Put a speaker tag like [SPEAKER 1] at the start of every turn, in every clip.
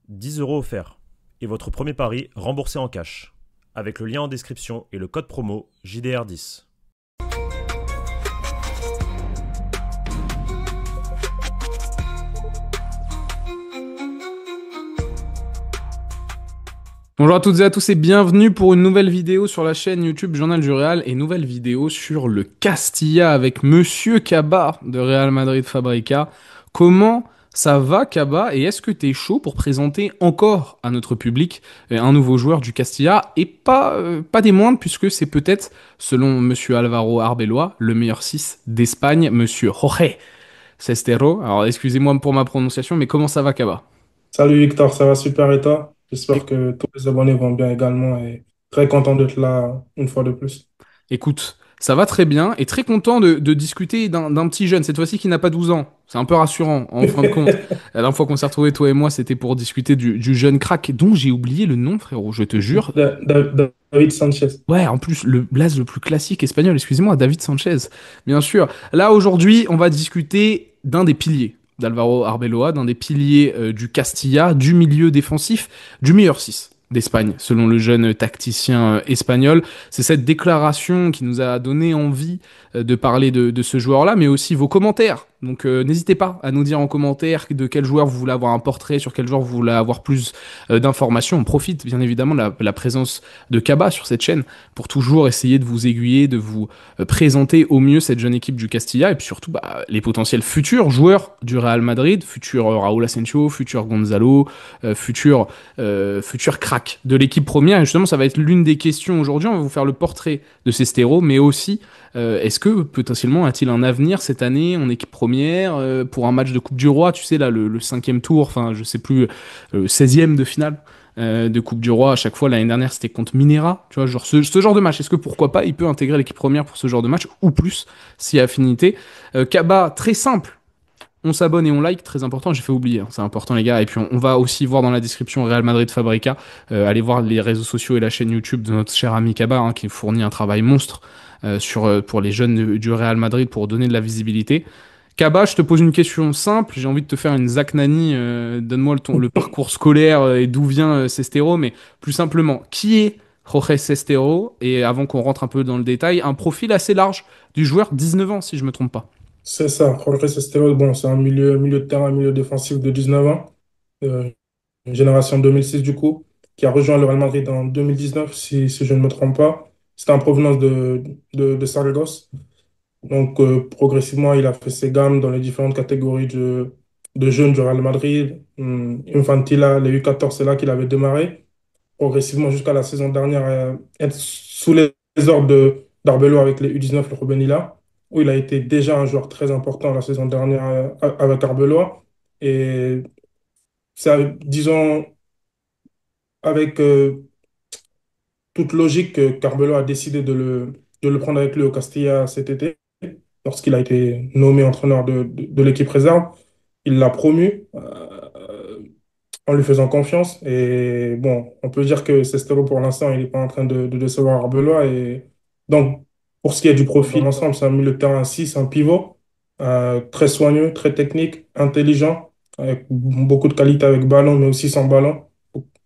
[SPEAKER 1] 10 € offerts. Et votre premier pari remboursé en cash. Avec le lien en description et le code promo JDR10.
[SPEAKER 2] Bonjour à toutes et à tous et bienvenue pour une nouvelle vidéo sur la chaîne YouTube Journal du Real et nouvelle vidéo sur le Castilla avec Monsieur Kaba de Real Madrid Fabrica. Comment ça va Kaba et est-ce que t'es chaud pour présenter encore à notre public un nouveau joueur du Castilla et pas des moindres puisque c'est peut-être, selon Monsieur Alvaro Arbeloa, le meilleur 6 d'Espagne, Monsieur Jorge Sestero. Alors excusez-moi pour ma prononciation mais comment ça va Kaba?
[SPEAKER 3] Salut Victor, ça va super et toi? J'espère que tous les abonnés vont bien également et très content d'être là une fois de plus.
[SPEAKER 2] Écoute, ça va très bien et très content de discuter d'un petit jeune, cette fois-ci qui n'a pas 12 ans. C'est un peu rassurant, en fin de compte. La dernière fois qu'on s'est retrouvés, toi et moi, c'était pour discuter du jeune crack dont j'ai oublié le nom, frérot, je te jure.
[SPEAKER 3] David Sanchez.
[SPEAKER 2] Ouais, en plus, le blaze le plus classique espagnol, excusez-moi, David Sanchez, bien sûr. Là, aujourd'hui, on va discuter d'un des piliers d'Alvaro Arbeloa, d'un des piliers du Castilla, du milieu défensif, du meilleur 6 d'Espagne, selon le jeune tacticien espagnol. C'est cette déclaration qui nous a donné envie de parler de ce joueur-là, mais aussi vos commentaires. Donc n'hésitez pas à nous dire en commentaire de quel joueur vous voulez avoir un portrait, sur quel joueur vous voulez avoir plus d'informations. On profite bien évidemment de la présence de Kaba sur cette chaîne pour toujours essayer de vous aiguiller, de vous présenter au mieux cette jeune équipe du Castilla et puis surtout les potentiels futurs joueurs du Real Madrid, futur Raúl Asensio, futur Gonzalo, futur crack de l'équipe première. Et justement, ça va être l'une des questions aujourd'hui. On va vous faire le portrait de Sestero, mais aussi est-ce que potentiellement a-t-il un avenir cette année en équipe première pour un match de Coupe du Roi, tu sais là le cinquième tour, enfin je sais plus, 16e de finale de Coupe du Roi à chaque fois. L'année dernière, c'était contre Minera. Tu vois, genre ce genre de match. Est-ce que pourquoi pas, il peut intégrer l'équipe première pour ce genre de match ou plus, si affinité. Kaba, très simple. On s'abonne et on like, très important, j'ai fait oublier, hein, c'est important les gars. Et puis on va aussi voir dans la description Real Madrid Fabrica, allez voir les réseaux sociaux et la chaîne YouTube de notre cher ami Kaba, hein, qui fournit un travail monstre pour les jeunes du Real Madrid pour donner de la visibilité. Kaba, je te pose une question simple. J'ai envie de te faire une Zach Nani. Donne-moi le parcours scolaire et d'où vient Sestero. Mais plus simplement, qui est Jorge Sestero? Et avant qu'on rentre un peu dans le détail, un profil assez large du joueur, 19 ans si je me trompe pas.
[SPEAKER 3] C'est ça, Jorge Sestero, bon, c'est un milieu de terrain, milieu défensif de 19 ans, euh, une génération 2006 du coup, qui a rejoint le Real Madrid en 2019, si je ne me trompe pas. C'était en provenance de Saragosse. Donc, progressivement, il a fait ses gammes dans les différentes catégories de jeunes du Real Madrid. Infantila, les U14, c'est là qu'il avait démarré. Progressivement, jusqu'à la saison dernière, être sous les ordres d'Arbelo avec les U19, le Rubenila, où il a été déjà un joueur très important la saison dernière avec Arbeloa. Et ça, disons, avec toute logique, Carbelo a décidé de le prendre avec lui au Castilla cet été, lorsqu'il a été nommé entraîneur de l'équipe réserve. Il l'a promu en lui faisant confiance. Et bon, on peut dire que Sestero, pour l'instant, il n'est pas en train de décevoir Arbeloa. Et donc, pour ce qui est du profil, dans l'ensemble, c'est un milieu de terrain 6, un pivot, très soigneux, très technique, intelligent, avec beaucoup de qualité avec ballon, mais aussi sans ballon.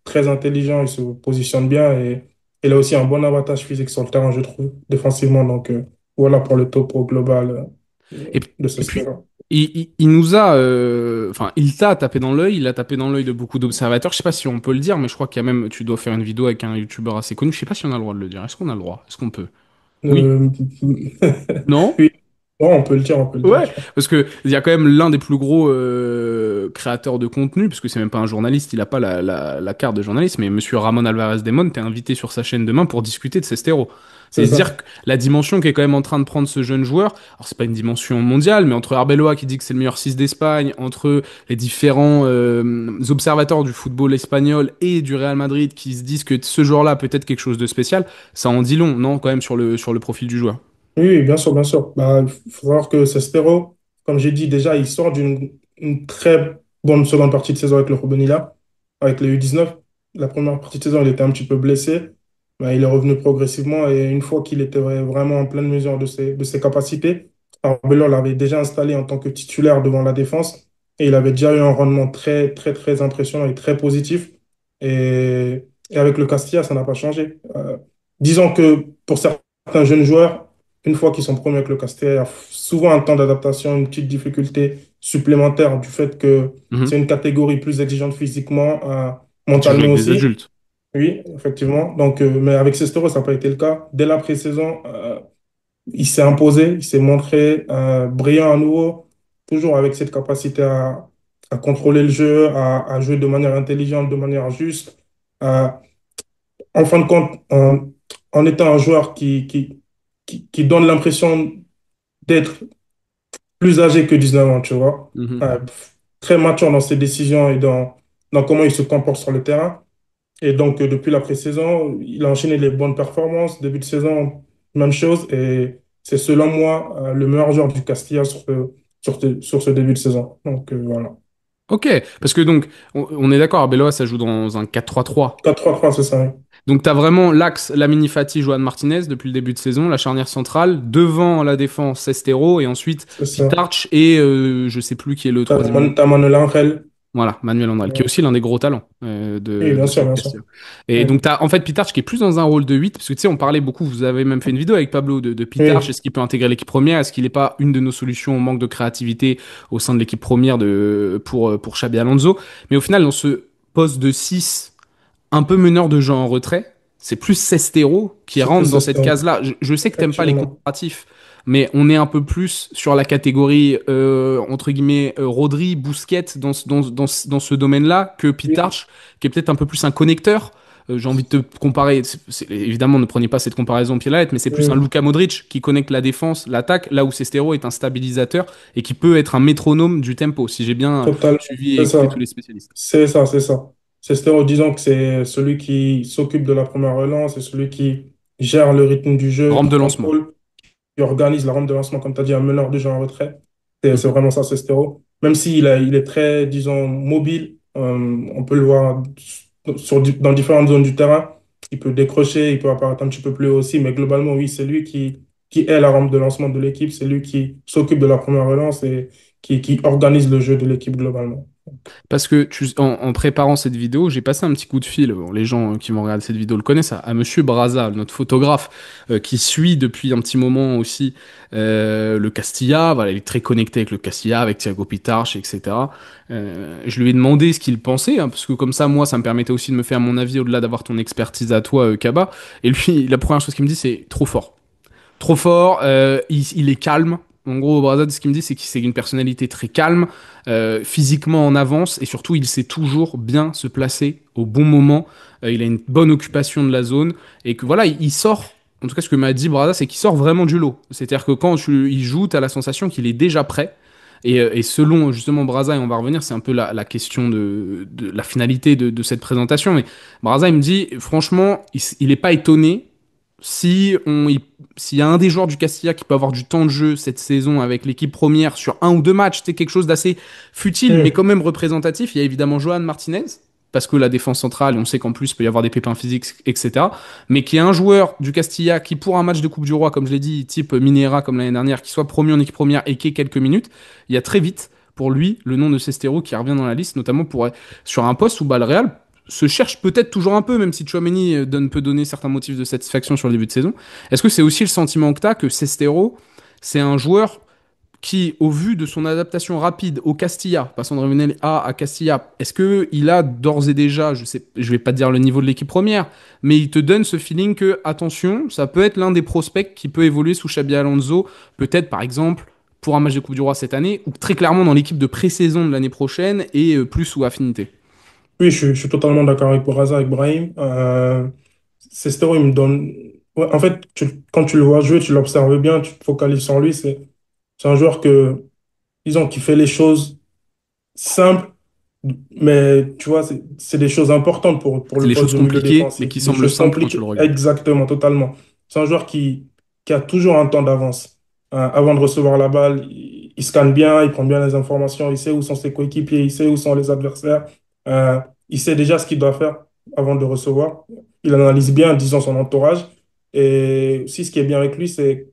[SPEAKER 3] Très intelligent, il se positionne bien et il a aussi un bon avantage physique sur le terrain, je trouve, défensivement. Donc, voilà pour le topo global
[SPEAKER 2] Et,
[SPEAKER 3] de
[SPEAKER 2] et puis,
[SPEAKER 3] Sestero.
[SPEAKER 2] il nous a, enfin, il t'a tapé dans l'œil, il a tapé dans l'œil de beaucoup d'observateurs. Je sais pas si on peut le dire, mais je crois qu'il y a même, tu dois faire une vidéo avec un youtubeur assez connu. Je sais pas si on a le droit de le dire. Est-ce qu'on a le droit? Est-ce qu'on peut? Oui?
[SPEAKER 3] Euh,
[SPEAKER 2] Non?
[SPEAKER 3] oui, bon, on peut le dire,
[SPEAKER 2] Ouais,
[SPEAKER 3] je pense.
[SPEAKER 2] parce que il y a quand même l'un des plus gros créateurs de contenu, parce que c'est même pas un journaliste, il a pas la carte de journaliste, mais Monsieur Ramon Alvarez Demon, t'es invité sur sa chaîne demain pour discuter de Sestero. C'est
[SPEAKER 3] C'est
[SPEAKER 2] se dire
[SPEAKER 3] ça.
[SPEAKER 2] que la dimension qui est quand même en train de prendre ce jeune joueur, alors c'est pas une dimension mondiale, mais entre Arbeloa qui dit que c'est le meilleur 6 d'Espagne, entre les différents observateurs du football espagnol et du Real Madrid qui se disent que ce joueur-là peut être quelque chose de spécial, ça en dit long, non, quand même sur le profil du joueur.
[SPEAKER 3] Oui, oui, bien sûr, bien sûr. Bah, il faut savoir que Sestero, comme j'ai dit déjà, il sort d'une une très bonne seconde partie de saison avec le Robenila, avec les U19. La première partie de saison, il était un petit peu blessé. Bah, il est revenu progressivement et une fois qu'il était vraiment en pleine mesure de ses capacités, Arbeloa l'avait déjà installé en tant que titulaire devant la défense. et il avait déjà eu un rendement très, très, très impressionnant et très positif. Et avec le Castilla, ça n'a pas changé. Disons que pour certains jeunes joueurs, une fois qu'ils sont promus avec le Castilla, il y a souvent un temps d'adaptation, une petite difficulté supplémentaire du fait que
[SPEAKER 2] Mhm.
[SPEAKER 3] c'est une catégorie plus exigeante physiquement,
[SPEAKER 2] Tu joues
[SPEAKER 3] mentalement
[SPEAKER 2] avec des
[SPEAKER 3] aussi.
[SPEAKER 2] adultes.
[SPEAKER 3] Oui, effectivement. Donc, mais avec Sestero, ça n'a pas été le cas. Dès la pré-saison, il s'est imposé, il s'est montré brillant à nouveau, toujours avec cette capacité à contrôler le jeu, à jouer de manière intelligente, de manière juste. Euh, En fin de compte, en étant un joueur qui donne l'impression d'être plus âgé que 19 ans, tu vois.
[SPEAKER 2] Mhm.
[SPEAKER 3] Euh, Très mature dans ses décisions et dans comment il se comporte sur le terrain. Et donc, depuis la pré-saison, il a enchaîné les bonnes performances. Début de saison, même chose. Et c'est selon moi le meilleur joueur du Castilla sur ce début de saison. Donc, voilà.
[SPEAKER 2] Ok, parce que donc, on est d'accord, Arbeloa, ça joue dans un 4-3-3.
[SPEAKER 3] 4-3-3, c'est ça, oui.
[SPEAKER 2] Donc, tu as vraiment l'axe Lamine Fati, Joan Martinez depuis le début de saison, la charnière centrale, devant la défense Estero, et ensuite
[SPEAKER 3] C'est ça.
[SPEAKER 2] Pitarch et je sais plus qui est le troisième.
[SPEAKER 3] T'as Manuel Angel.
[SPEAKER 2] Voilà, Manuel Andral, qui est
[SPEAKER 3] Ouais.
[SPEAKER 2] aussi l'un des gros talents
[SPEAKER 3] Oui, bien
[SPEAKER 2] de ce
[SPEAKER 3] sûr, bien sûr.
[SPEAKER 2] Castilla. Et
[SPEAKER 3] Oui.
[SPEAKER 2] donc, tu as en fait Pitarch qui est plus dans un rôle de 8 parce que tu sais, on parlait beaucoup, vous avez même fait une vidéo avec Pablo de Pitarch,
[SPEAKER 3] Oui,
[SPEAKER 2] est-ce qu'il peut intégrer l'équipe première, est-ce qu'il n'est pas une de nos solutions au manque de créativité au sein de l'équipe première pour Xabi Alonso. Mais au final, dans ce poste de 6 un peu meneur de jeu en retrait, c'est plus Sestero qui
[SPEAKER 3] c'est plus
[SPEAKER 2] rentre dans cette
[SPEAKER 3] Sestero,
[SPEAKER 2] case-là. Je sais que t'aimes pas les
[SPEAKER 3] effectivement.
[SPEAKER 2] comparatifs, mais on est un peu plus sur la catégorie entre guillemets Rodri, Busquets dans ce domaine-là que
[SPEAKER 3] Oui,
[SPEAKER 2] Pitarch, qui est peut-être un peu plus un connecteur. J'ai envie de te comparer, évidemment ne prenez pas cette comparaison au pied de la lettre, mais c'est plus un
[SPEAKER 3] oui,
[SPEAKER 2] Luka Modric qui connecte la défense, l'attaque, là où Sestero est un stabilisateur et qui peut être un métronome du tempo, si j'ai bien
[SPEAKER 3] totalement.
[SPEAKER 2] suivi et
[SPEAKER 3] C'est
[SPEAKER 2] écouté tous
[SPEAKER 3] ça.
[SPEAKER 2] les spécialistes.
[SPEAKER 3] C'est ça, c'est ça. Sestero, disons que c'est celui qui s'occupe de la première relance, c'est celui qui gère le rythme du jeu,
[SPEAKER 2] Rampe
[SPEAKER 3] qui
[SPEAKER 2] de lancement.
[SPEAKER 3] contrôle, qui organise la rampe de lancement, comme tu as dit, un meneur de jeu en retrait. C'est
[SPEAKER 2] Mhm.
[SPEAKER 3] vraiment ça, Sestero. Même il est très, disons, mobile, on peut le voir dans différentes zones du terrain. Il peut décrocher, il peut apparaître un petit peu plus haut aussi, mais globalement, oui, c'est lui qui est la rampe de lancement de l'équipe, c'est lui qui s'occupe de la première relance et qui organise le jeu de l'équipe globalement.
[SPEAKER 2] Parce que en préparant cette vidéo, j'ai passé un petit coup de fil. Bon, les gens qui vont regarder cette vidéo le connaissent, à Monsieur Braza, notre photographe, qui suit depuis un petit moment aussi le Castilla. Voilà, il est très connecté avec le Castilla, avec Thiago Pitarch, etc. Je lui ai demandé ce qu'il pensait, hein, parce que comme ça, moi, ça me permettait aussi de me faire mon avis au-delà d'avoir ton expertise à toi, Kaba. Et lui, la première chose qu'il me dit, c'est trop fort. Trop fort, il est calme. En gros, Brazad, ce qu'il me dit, c'est que c'est une personnalité très calme, physiquement en avance, et surtout, il sait toujours bien se placer au bon moment. Il a une bonne occupation de la zone, et que voilà, il sort. En tout cas, ce que m'a dit Brazza, c'est qu'il sort vraiment du lot. C'est-à-dire que quand il joue, tu as la sensation qu'il est déjà prêt. Et selon justement Brazza, et on va revenir, c'est un peu la question de la finalité de cette présentation. Mais Brazza, il me dit, franchement, il n'est pas étonné si s'il y a un des joueurs du Castilla qui peut avoir du temps de jeu cette saison avec l'équipe première sur un ou deux matchs, c'est quelque chose d'assez futile mais
[SPEAKER 3] Oui,
[SPEAKER 2] quand même représentatif. Il y a évidemment Johan Martinez, parce que la défense centrale, on sait qu'en plus il peut y avoir des pépins physiques, etc. Mais qui est un joueur du Castilla qui, pour un match de Coupe du Roi, comme je l'ai dit, type Minera comme l'année dernière, qui soit promu en équipe première et qui ait quelques minutes, il y a très vite pour lui le nom de Sestero qui revient dans la liste, notamment sur un poste où bah, le Real se cherche peut-être toujours un peu, même si Chouameni peut donner certains motifs de satisfaction sur le début de saison. Est-ce que c'est aussi le sentiment que tu as que Sestero, c'est un joueur qui, au vu de son adaptation rapide au Castilla, passant de Revenel A à Castilla, est-ce qu'il a d'ores et déjà, je vais pas te dire le niveau de l'équipe première, mais il te donne ce feeling que, attention, ça peut être l'un des prospects qui peut évoluer sous Xabi Alonso, peut-être par exemple pour un match de Coupe du Roi cette année, ou très clairement dans l'équipe de pré-saison de l'année prochaine et plus sous affinité.
[SPEAKER 3] oui, je suis totalement d'accord avec Boraza, avec Brahim. Sestero, il me donne. Ouais, en fait, quand tu le vois jouer, tu l'observes bien, tu te focalises sur lui. C'est un joueur disons, qui fait les choses simples, mais tu vois, c'est des choses importantes pour
[SPEAKER 2] C'est
[SPEAKER 3] le
[SPEAKER 2] les
[SPEAKER 3] poste
[SPEAKER 2] choses
[SPEAKER 3] de milieu
[SPEAKER 2] compliquées, mais
[SPEAKER 3] défensif.
[SPEAKER 2] qui
[SPEAKER 3] Des
[SPEAKER 2] semblent
[SPEAKER 3] choses
[SPEAKER 2] simples quand tu le
[SPEAKER 3] compliquées,
[SPEAKER 2] regardes.
[SPEAKER 3] exactement, totalement. C'est un joueur qui a toujours un temps d'avance. Avant de recevoir la balle, il scanne bien, il prend bien les informations, il sait où sont ses coéquipiers, il sait où sont les adversaires. Euh, il sait déjà ce qu'il doit faire avant de recevoir. Il analyse bien, disons, son entourage. Et aussi, ce qui est bien avec lui, c'est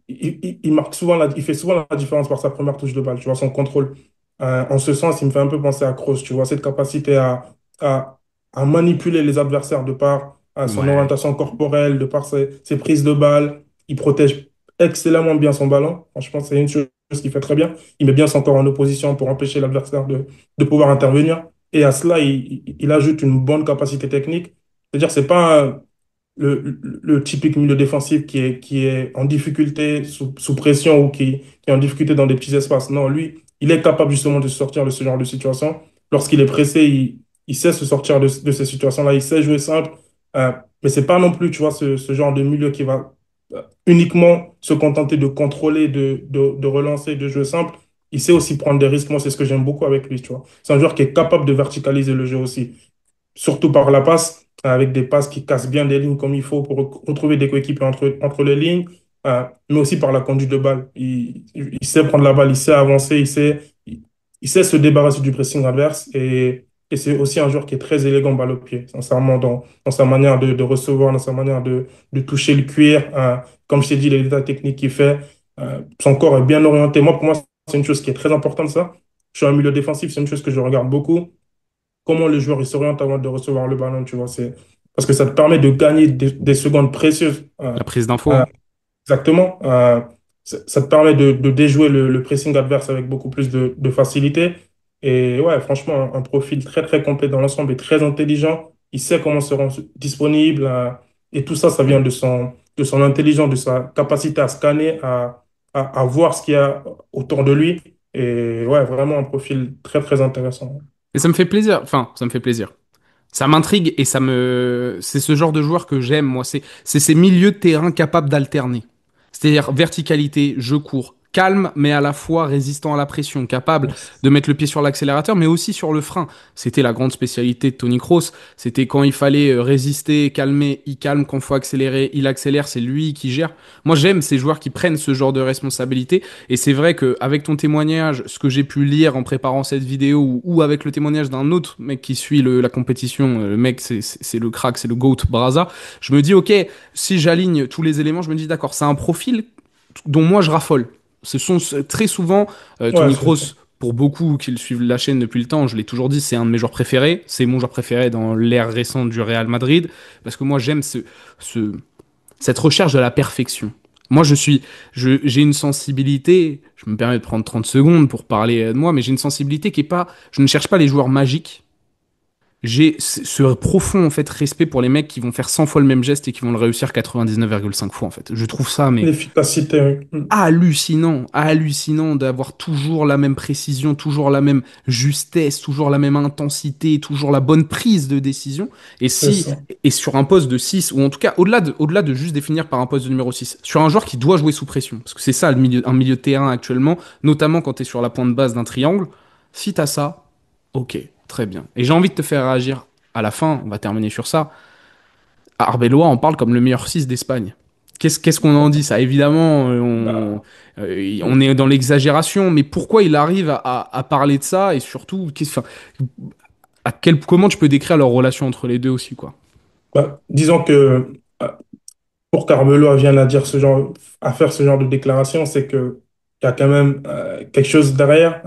[SPEAKER 3] il marque souvent il fait souvent la différence par sa première touche de balle, tu vois, son contrôle. En ce sens, il me fait un peu penser à Kroos, tu vois, cette capacité à, à manipuler les adversaires de par son
[SPEAKER 2] Ouais.
[SPEAKER 3] orientation corporelle, de par ses prises de balles. Il protège excellemment bien son ballon. Franchement, c'est une chose qu'il fait très bien. Il met bien son corps en opposition pour empêcher l'adversaire de pouvoir intervenir. Et à cela, il ajoute une bonne capacité technique. C'est-à-dire, c'est pas le typique milieu défensif qui est en difficulté, sous pression ou qui est en difficulté dans des petits espaces. Non, lui, il est capable justement de se sortir de ce genre de situation. Lorsqu'il est pressé, il sait se sortir de ces situations-là, il sait jouer simple. Euh, mais c'est pas non plus, tu vois, ce genre de milieu qui va uniquement se contenter de contrôler, de relancer, de jouer simple. Il sait aussi prendre des risques. Moi, c'est ce que j'aime beaucoup avec lui, tu vois. C'est un joueur qui est capable de verticaliser le jeu aussi, surtout par la passe, avec des passes qui cassent bien des lignes comme il faut pour retrouver des coéquipiers entre les lignes, mais aussi par la conduite de balle. Il sait prendre la balle, il sait avancer, il sait se débarrasser du pressing adverse et c'est aussi un joueur qui est très élégant balle au pied, sincèrement, dans sa manière de recevoir, dans sa manière de toucher le cuir. Comme je t'ai dit, les détails techniques qu'il fait, son corps est bien orienté. Moi, pour moi, c'est une chose qui est très importante, ça. Je suis un milieu défensif, c'est une chose que je regarde beaucoup comment le joueur il s'oriente avant de recevoir le ballon, tu vois. Parce que ça te permet de gagner des secondes précieuses.
[SPEAKER 2] La prise d'info,
[SPEAKER 3] Euh,
[SPEAKER 2] hein.
[SPEAKER 3] exactement. Ça te permet de déjouer le pressing adverse avec beaucoup plus de facilité. Et ouais, franchement, un profil très, très complet dans l'ensemble et très intelligent. Il sait comment se rendre disponible. Et tout ça, ça vient de son intelligence, de sa capacité à scanner, à voir ce qu'il y a autour de lui. Et ouais, vraiment un profil très, très intéressant.
[SPEAKER 2] Et ça me fait plaisir. Enfin, ça me fait plaisir. Ça m'intrigue et ça me. C'est ce genre de joueur que j'aime, moi. C'est ces milieux de terrain capables d'alterner. C'est-à-dire verticalité, jeu court, calme, mais à la fois résistant à la pression, capable de mettre le pied sur l'accélérateur, mais aussi sur le frein. C'était la grande spécialité de Tony Kroos. C'était quand il fallait résister, calmer, il calme. Quand il faut accélérer, il accélère. C'est lui qui gère. Moi, j'aime ces joueurs qui prennent ce genre de responsabilité. Et c'est vrai qu'avec ton témoignage, ce que j'ai pu lire en préparant cette vidéo ou avec le témoignage d'un autre mec qui suit la compétition, le mec, c'est le crack, c'est le GOAT Braza, je me dis, ok, si j'aligne tous les éléments, je me dis, d'accord, c'est un profil dont moi je raffole. Ce sont très souvent
[SPEAKER 3] Ouais,
[SPEAKER 2] Tony Kroos. Pour beaucoup qui le suivent la chaîne depuis le temps, je l'ai toujours dit, c'est un de mes joueurs préférés. C'est mon joueur préféré dans l'ère récente du Real Madrid. Parce que moi, j'aime ce, cette recherche de la perfection. Moi, j'ai une sensibilité, je me permets de prendre 30 secondes pour parler de moi, mais j'ai une sensibilité qui est pas, je ne cherche pas les joueurs magiques. J'ai ce profond, en fait, respect pour les mecs qui vont faire 100 fois le même geste et qui vont le réussir 99,5 fois, en fait. Je trouve ça, mais
[SPEAKER 3] l'efficacité, oui.
[SPEAKER 2] hallucinant, hallucinant d'avoir toujours la même précision, toujours la même justesse, toujours la même intensité, toujours la bonne prise de décision. Et
[SPEAKER 3] C'est
[SPEAKER 2] si,
[SPEAKER 3] ça.
[SPEAKER 2] et sur un poste de 6 ou en tout cas, au-delà de juste définir par un poste de numéro 6 sur un joueur qui doit jouer sous pression, parce que c'est ça un milieu de terrain actuellement, notamment quand tu es sur la pointe basse d'un triangle, si tu as ça, ok, très bien. Et j'ai envie de te faire réagir à la fin, on va terminer sur ça. Arbeloa en parle comme le meilleur 6 d'Espagne. Qu'est-ce qu'on en dit ça? Évidemment,
[SPEAKER 3] Bah,
[SPEAKER 2] on est dans l'exagération, mais pourquoi il arrive à parler de ça et surtout, enfin, comment tu peux décrire leur relation entre les deux aussi, quoi?
[SPEAKER 3] disons que euh, pour qu'Arbeloa vienne à faire ce genre de déclaration, c'est que il y a quand même quelque chose derrière.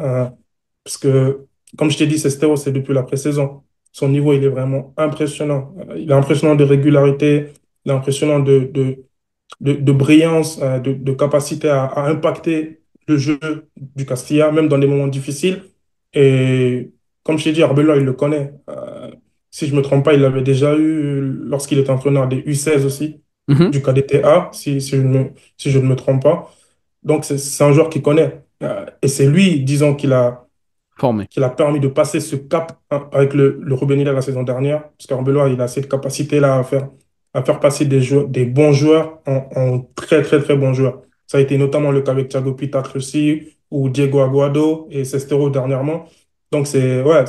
[SPEAKER 3] Parce que, comme je t'ai dit, Sestero, c'est depuis la pré-saison. Son niveau, il est vraiment impressionnant. Il est impressionnant de régularité, il est impressionnant de brillance, de capacité à impacter le jeu du Castilla, même dans des moments difficiles. Et comme je t'ai dit, Arbeloa, il le connaît. Si je ne me trompe pas, il l'avait déjà eu lorsqu'il était entraîneur des U16 aussi,
[SPEAKER 2] Mhm.
[SPEAKER 3] du KDTA, si je ne me trompe pas. Donc, c'est un joueur qui connaît. Et c'est lui, disons,
[SPEAKER 2] Formé.
[SPEAKER 3] qui l'a permis de passer ce cap avec le Ruben Hidalgo la saison dernière, parce qu'Arbeloa, il a cette capacité-là à faire passer des bons joueurs en très, très, très bons joueurs. Ça a été notamment le cas avec Thiago Pitac aussi, ou Diego Aguado et Sestero dernièrement. Donc, ouais,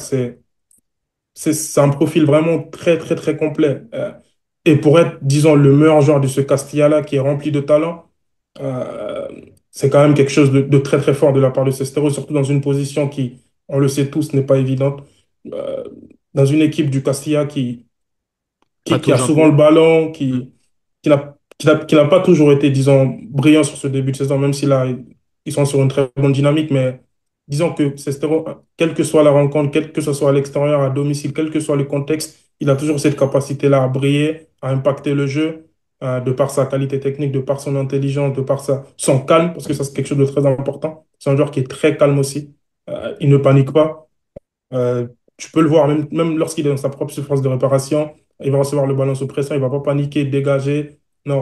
[SPEAKER 3] c'est un profil vraiment très, très, très complet. Et pour être, disons, le meilleur joueur de ce Castilla-là, qui est rempli de talent, euh, c'est quand même quelque chose de très, très fort de la part de Sestero, surtout dans une position qui, on le sait tous, n'est pas évidente. Euh, dans une équipe du Castilla qui a
[SPEAKER 2] Patauge un
[SPEAKER 3] souvent
[SPEAKER 2] peu.
[SPEAKER 3] le ballon,
[SPEAKER 2] Mm.
[SPEAKER 3] qui n'a pas toujours été, disons, brillant sur ce début de saison, même si là, ils sont sur une très bonne dynamique, mais disons que Sestero, quelle que soit la rencontre, quel que ce soit à l'extérieur, à domicile, quel que soit le contexte, il a toujours cette capacité-là à briller, à impacter le jeu, de par sa qualité technique, de par son intelligence, de par son calme, parce que ça, c'est quelque chose de très important. C'est un joueur qui est très calme aussi. Il ne panique pas. Euh, Tu peux le voir, même lorsqu'il est dans sa propre surface de réparation, il va recevoir le ballon sous pression, il va pas paniquer, dégager. Non,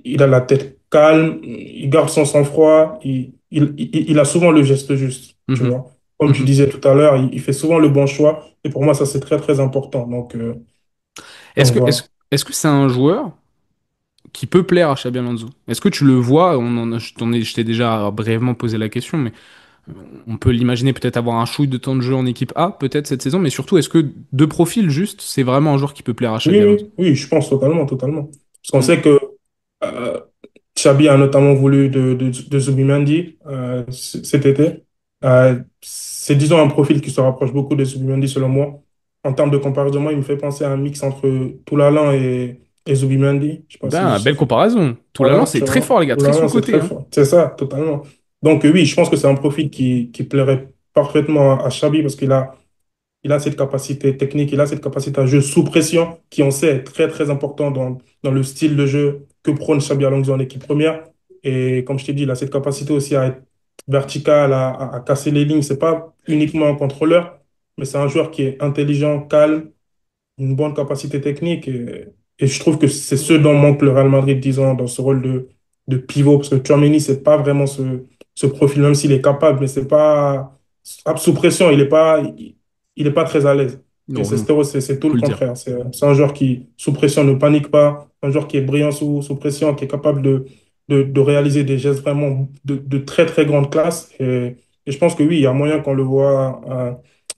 [SPEAKER 3] il a la tête calme, il garde son sang-froid, il a souvent le geste juste, tu
[SPEAKER 2] Mhm.
[SPEAKER 3] vois. Comme tu
[SPEAKER 2] Mhm.
[SPEAKER 3] disais tout à l'heure, il fait souvent le bon choix. Et pour moi, ça, c'est très, très important.
[SPEAKER 2] Est-ce
[SPEAKER 3] Donc
[SPEAKER 2] que
[SPEAKER 3] voilà.
[SPEAKER 2] est-ce que c'est un joueur qui peut plaire à Xabi Alonso? Est-ce que tu le vois? Je t'ai déjà brièvement posé la question, mais on peut l'imaginer peut-être avoir un chouille de temps de jeu en équipe A, peut-être cette saison, mais surtout, est-ce que de profil juste, c'est vraiment un joueur qui peut plaire à
[SPEAKER 3] Oui,
[SPEAKER 2] Xabi Alonso?
[SPEAKER 3] oui, oui, je pense totalement, totalement. Parce qu'on
[SPEAKER 2] Mm.
[SPEAKER 3] sait que euh, Xabi a notamment voulu de Zubimendi cet été. C'est, disons, un profil qui se rapproche beaucoup de Zubimendi, selon moi. En termes de comparaison, moi, il me fait penser à un mix entre Toulalan et Zubimendi. Je sais pas si
[SPEAKER 2] Ben,
[SPEAKER 3] ça
[SPEAKER 2] belle
[SPEAKER 3] fait...
[SPEAKER 2] comparaison. Tout l'allant,
[SPEAKER 3] Voilà,
[SPEAKER 2] c'est
[SPEAKER 3] tu
[SPEAKER 2] très
[SPEAKER 3] vois.
[SPEAKER 2] fort, les gars, très
[SPEAKER 3] Toulalan, c'est
[SPEAKER 2] sous-coté,
[SPEAKER 3] très
[SPEAKER 2] hein.
[SPEAKER 3] fort. C'est ça, totalement. Donc, oui, je pense que c'est un profil qui plairait parfaitement à Xabi parce qu'il a cette capacité technique, il a cette capacité à jouer sous pression, qui on sait est très très important dans le style de jeu que prône Xabi Alonso en équipe première. Et comme je t'ai dit, il a cette capacité aussi à être vertical, à casser les lignes. C'est pas uniquement un contrôleur, mais c'est un joueur qui est intelligent, calme, une bonne capacité technique. Et je trouve que c'est ce dont manque le Real Madrid, disons, dans ce rôle de pivot. Parce que Tchouaméni, c'est pas vraiment ce profil, même s'il est capable, mais c'est pas. Sous pression, il est pas très à l'aise. Et
[SPEAKER 2] Non, non,
[SPEAKER 3] Sestero, c'est tout le
[SPEAKER 2] faut le dire.
[SPEAKER 3] contraire. C'est un joueur qui, sous pression, ne panique pas. Un joueur qui est brillant sous pression, qui est capable de réaliser des gestes vraiment de très, très grande classe. Et je pense que oui, il y a moyen qu'on le voit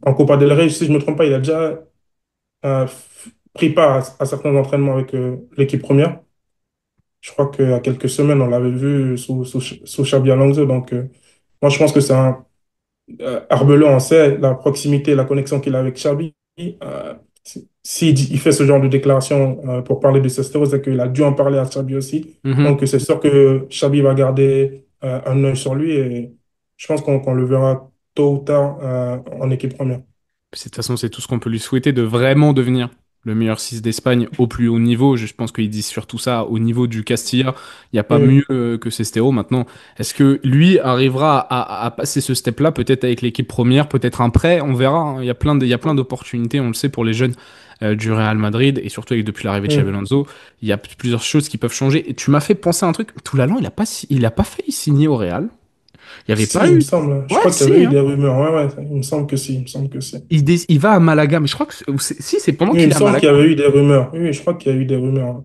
[SPEAKER 3] en Copa del Rey. Si je ne me trompe pas, il a déjà pris part à certains entraînements avec l'équipe première. Je crois qu'à quelques semaines, on l'avait vu sous Xabi Alonso. Donc, moi, je pense que c'est un Arbeloa, on sait la proximité, la connexion qu'il a avec Xabi. Il fait ce genre de déclaration pour parler de Sestero, c'est qu'il a dû en parler à Xabi aussi.
[SPEAKER 2] Mhm.
[SPEAKER 3] Donc, c'est sûr que Xabi va garder un œil sur lui et je pense qu'on le verra tôt ou tard en équipe première.
[SPEAKER 2] De toute façon, c'est tout ce qu'on peut lui souhaiter de vraiment devenir le meilleur 6 d'Espagne au plus haut niveau. Je pense qu'il dit surtout ça au niveau du Castilla. Il n'y a pas mieux
[SPEAKER 3] Oui,
[SPEAKER 2] que Sestero. Maintenant, est-ce que lui arrivera à passer ce step-là, peut-être avec l'équipe première, peut-être un prêt, on verra, hein. Il y a plein d'opportunités, on le sait, pour les jeunes du Real Madrid, et surtout depuis l'arrivée de Xabi
[SPEAKER 3] oui.
[SPEAKER 2] Alonso, il y a plusieurs choses qui peuvent changer. Et tu m'as fait penser à un truc. Toulalan, il a pas failli signer au Real. Il n'y avait
[SPEAKER 3] Si,
[SPEAKER 2] pas
[SPEAKER 3] il me
[SPEAKER 2] eu.
[SPEAKER 3] semble. Je
[SPEAKER 2] Ouais,
[SPEAKER 3] crois qu'il y avait
[SPEAKER 2] si,
[SPEAKER 3] eu
[SPEAKER 2] hein.
[SPEAKER 3] des rumeurs. Ouais, ouais, il me semble que si. Il me semble que si.
[SPEAKER 2] Il va à Malaga, mais je crois que si c'est pendant
[SPEAKER 3] Oui, il
[SPEAKER 2] qu'il
[SPEAKER 3] me
[SPEAKER 2] est à
[SPEAKER 3] semble qu'il y
[SPEAKER 2] Malaga.
[SPEAKER 3] avait eu des rumeurs. Oui, oui, je crois qu'il y a eu des rumeurs.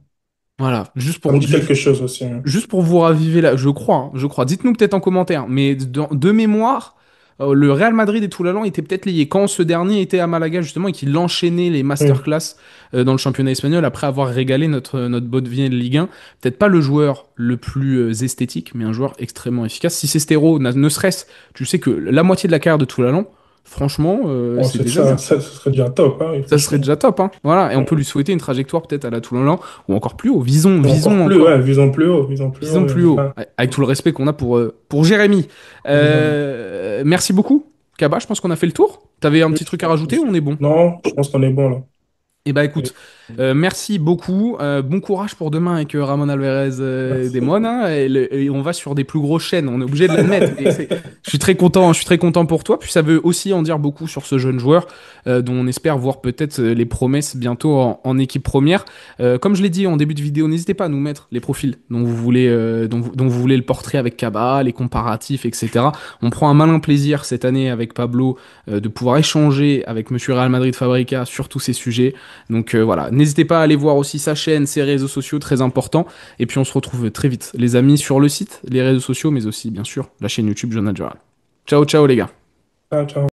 [SPEAKER 2] Voilà,
[SPEAKER 3] Ça me dit quelque chose aussi, hein.
[SPEAKER 2] juste pour vous raviver là, je crois, hein, je crois. Dites-nous peut-être en commentaire, mais de mémoire, le Real Madrid et Toulalan étaient peut-être liés. Quand ce dernier était à Malaga justement et qu'il enchaînait les
[SPEAKER 3] Oui,
[SPEAKER 2] masterclass dans le championnat espagnol après avoir régalé notre bonne vieille Ligue 1, peut-être pas le joueur le plus esthétique, mais un joueur extrêmement efficace. Si c'est Stero, ne serait-ce, tu sais que la moitié de la carrière de Toulalan, franchement,
[SPEAKER 3] bon,
[SPEAKER 2] c'est déjà bien.
[SPEAKER 3] ça serait déjà top, hein, oui,
[SPEAKER 2] Ça serait
[SPEAKER 3] franchement.
[SPEAKER 2] déjà top, hein. Voilà, et on peut lui
[SPEAKER 3] Ouais.
[SPEAKER 2] souhaiter une trajectoire peut-être à la Toulalan ou encore plus haut.
[SPEAKER 3] Et encore
[SPEAKER 2] Visons
[SPEAKER 3] plus,
[SPEAKER 2] encore.
[SPEAKER 3] ouais, visons plus haut, visons plus haut.
[SPEAKER 2] Disons plus haut,
[SPEAKER 3] Là,
[SPEAKER 2] avec tout le respect qu'on a pour Jérémy.
[SPEAKER 3] évidemment.
[SPEAKER 2] Merci beaucoup, Kaba. Je pense qu'on a fait le tour. T'avais un
[SPEAKER 3] Oui,
[SPEAKER 2] petit truc à rajouter ou on est bon?
[SPEAKER 3] non, je pense qu'on est bon là.
[SPEAKER 2] Eh bah
[SPEAKER 3] Oui,
[SPEAKER 2] écoute, merci beaucoup. Bon courage pour demain avec Ramon Alvarez
[SPEAKER 3] merci.
[SPEAKER 2] Demon, hein, et on va sur des plus grosses chaînes. On est obligé de l'admettre. Je suis très content. Je suis très content pour toi. Puis ça veut aussi en dire beaucoup sur ce jeune joueur dont on espère voir peut-être les promesses bientôt en équipe première. Comme je l'ai dit en début de vidéo, n'hésitez pas à nous mettre les profils dont vous voulez, dont vous voulez le portrait avec Kaba, les comparatifs, etc. On prend un malin plaisir cette année avec Pablo de pouvoir échanger avec Monsieur Real Madrid Fabrica sur tous ces sujets. Donc voilà, n'hésitez pas à aller voir aussi sa chaîne, ses réseaux sociaux, très important. Et puis on se retrouve très vite, les amis, sur le site, les réseaux sociaux, mais aussi bien sûr la chaîne YouTube Jonah Dural. Ciao, ciao les gars.
[SPEAKER 3] Ciao, ciao.